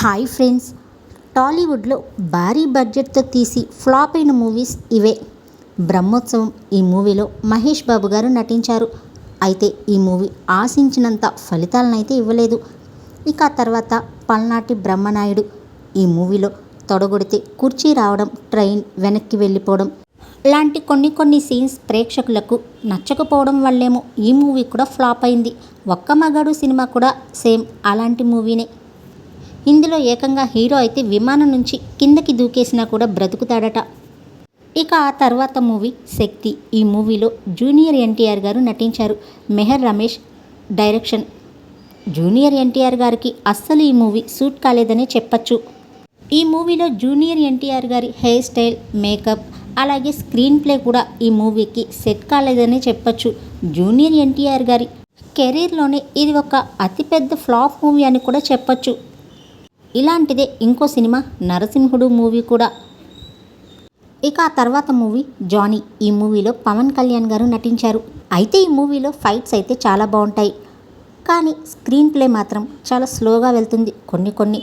Hi friends, టాలీవుడ్లో భారీ బడ్జెట్తో తీసి ఫ్లాప్ అయిన మూవీస్ ఇవే. బ్రహ్మోత్సవం ఈ మూవీలో మహేష్ బాబు గారు నటించారు. అయితే ఈ మూవీ ఆశించినంత ఫలితాలనైతే ఇవ్వలేదు. ఇక ఆ తర్వాత పల్నాటి బ్రహ్మనాయుడు ఈ మూవీలో తొడగొడితే కుర్చీ రావడం, ట్రైన్ వెనక్కి వెళ్ళిపోవడం లాంటి కొన్ని సీన్స్ ప్రేక్షకులకు నచ్చకపోవడం వల్లేమో ఈ మూవీ కూడా ఫ్లాప్ అయింది. ఒక్క మగాడు సినిమా కూడా సేమ్ అలాంటి మూవీనే. ఇందులో ఏకంగా హీరో అయితే విమానం నుంచి కిందకి దూకేసినా కూడా బ్రతుకుతాడట. ఇక ఆ తర్వాత మూవీ శక్తి. ఈ మూవీలో జూనియర్ ఎన్టీఆర్ గారు నటించారు. మెహర్ రమేష్ డైరెక్షన్. జూనియర్ ఎన్టీఆర్ గారికి అస్సలు ఈ మూవీ సూట్ కాలేదనే చెప్పచ్చు. ఈ మూవీలో జూనియర్ ఎన్టీఆర్ గారి హెయిర్ స్టైల్, మేకప్, అలాగే స్క్రీన్ ప్లే కూడా ఈ మూవీకి సెట్ కాలేదనే చెప్పచ్చు. జూనియర్ ఎన్టీఆర్ గారి కెరీర్లోనే ఇది ఒక అతిపెద్ద ఫ్లాప్ మూవీ అని కూడా చెప్పచ్చు. ఇలాంటిదే ఇంకో సినిమా నరసింహుడు మూవీ కూడా. ఇక ఆ తర్వాత మూవీ జానీ. ఈ మూవీలో పవన్ కళ్యాణ్ గారు నటించారు. అయితే ఈ మూవీలో ఫైట్స్ అయితే చాలా బాగుంటాయి, కానీ స్క్రీన్ ప్లే మాత్రం చాలా స్లోగా వెళ్తుంది. కొన్ని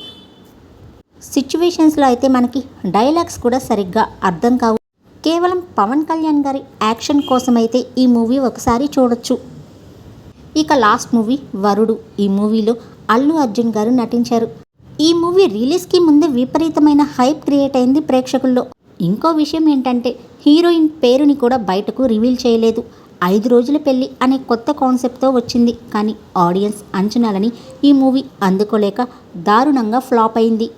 సిచ్యువేషన్స్లో అయితే మనకి డైలాగ్స్ కూడా సరిగ్గా అర్థం కావు. కేవలం పవన్ కళ్యాణ్ గారి యాక్షన్ కోసమైతే ఈ మూవీ ఒకసారి చూడొచ్చు. ఇక లాస్ట్ మూవీ వరుడు. ఈ మూవీలో అల్లు అర్జున్ గారు నటించారు. ఈ మూవీ రిలీజ్కి ముందే విపరీతమైన హైప్ క్రియేట్ అయింది ప్రేక్షకుల్లో. ఇంకో విషయం ఏంటంటే హీరోయిన్ పేరుని కూడా బయటకు రివీల్ చేయలేదు. 5 రోజుల పెళ్లి అనే కొత్త కాన్సెప్ట్తో వచ్చింది, కానీ ఆడియన్స్ అంచనాలని ఈ మూవీ అందుకోలేక దారుణంగా ఫ్లాప్ అయింది.